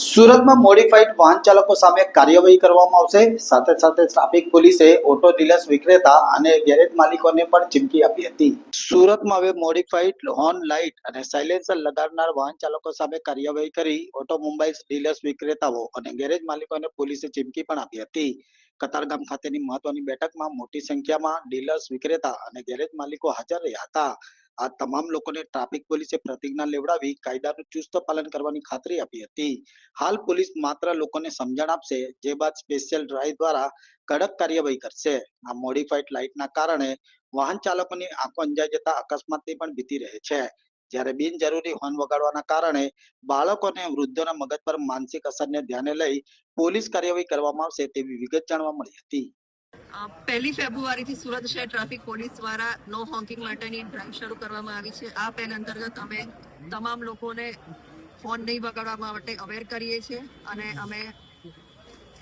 સુરતમાં મોડિફાઈડ વાહન ચાલકો સામે કાર્યવાહી કરવામાં આવશે. સાથે સાથે ટ્રાફિક પોલીસે ઓટો ડીલર્સ વિક્રેતા અને ગેરેજ માલિકોને પણ ચીમકી આપી હતી. સુરતમાં હવે મોડિફાઈડ હોર્ન લાઇટ અને સાયલેન્સર લગાડનાર વાહન ચાલકો સામે કાર્યવાહી કરી ઓટોમોબાઈલ્સ ડીલર્સ વિક્રેતાઓ અને ગેરેજ માલિકોને પોલીસે ચીમકી પણ આપી હતી. કતારગામ ખાતેની મહત્વની બેઠકમાં મોટી સંખ્યામાં ડીલર્સ વિક્રેતા અને ગેરેજ માલિકો હાજર રહ્યા હતા. આ તમામ લોકોને ટ્રાફિક પોલીસે પ્રતિજ્ઞા લેવડાવી કાયદાનું ચુસ્ત પાલન કરવાની ખાતરી આપી હતી. હાલ પોલીસ માત્ર લોકોને સમજણ આપશે, જે બાદ સ્પેશિયલ ડ્રાઈવ દ્વારા કડક કાર્યવાહી કરશે. આ મોડિફાઈડ લાઇટના કારણે વાહન ચાલકોની આંખો અંજાઈ જતા અકસ્માતની પણ ભીતિ રહે છે. જ્યારે બિનજરૂરી હોર્ન વગાડવાના કારણે બાળકો અને વૃદ્ધોના મગજ પર માનસિક અસરને ધ્યાને લઈ પોલીસ કાર્યવાહી કરવામાં આવશે તેવી વિગત જાણવા મળી હતી. 1 ફેબ્રુઆરીથી સુરત શહેર ટ્રાફિક પોલીસ દ્વારા નો હોન્કિંગ માટેની ડ્રાઈવ શરૂ કરવામાં આવી છે. આ પહેલ અંતર્ગત અમે તમામ લોકોને ફોન નહીં વગાડવા માટે અવેર કરીએ છીએ અને અમે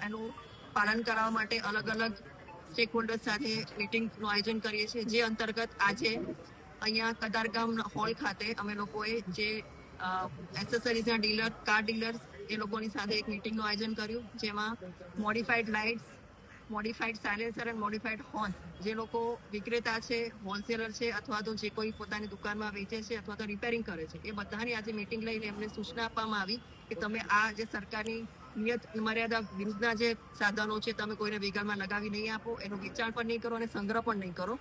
એનું પાલન કરાવવા માટે અલગ અલગ સ્ટેક હોલ્ડર્સ સાથે મિટિંગનું આયોજન કરીએ છીએ. જે અંતર્ગત આજે અહીંયા કતારગામ હોલ ખાતે અમે લોકોએ જે એસેસરીઝના ડીલર, કાર ડીલર્સ એ લોકોની સાથે એક મિટિંગનું આયોજન કર્યું, જેમાં મોડિફાઈડ લાઇટ્સ, મોડિફાઈડ સાયલેન્સર અને મોડિફાઈડ હોર્ન જે લોકો વિક્રેતા છે, હોલસેલર છે અથવા તો જે કોઈ પોતાની દુકાનમાં વેચે છે અથવા તો રિપેરિંગ કરે છે, એ બધાની આજે મિટિંગ લઈને એમને સૂચના આપવામાં આવી કે તમે આ જે સરકારની નિયત મર્યાદા વિરુદ્ધના જે સાધનો છે તમે કોઈને વેગામાં લગાવી નહીં આપો, એનું વેચાણ પણ નહીં કરો અને સંગ્રહ પણ નહીં કરો.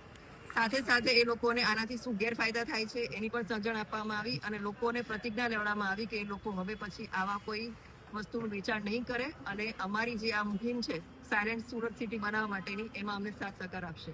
સાથે સાથે એ લોકોને આનાથી શું ગેરફાયદા થાય છે એની પણ સમજણ આપવામાં આવી અને લોકોને પ્રતિજ્ઞા લેવડાવવામાં આવી કે એ લોકો હવે પછી આવા કોઈ વસ્તુનું વેચાણ નહીં કરે અને અમારી જે આ મુહિમ છે સાયલેન્ટ સુરત સિટી બનાવવા માટેની, એમાં અમને સાથ સહકાર આપશે.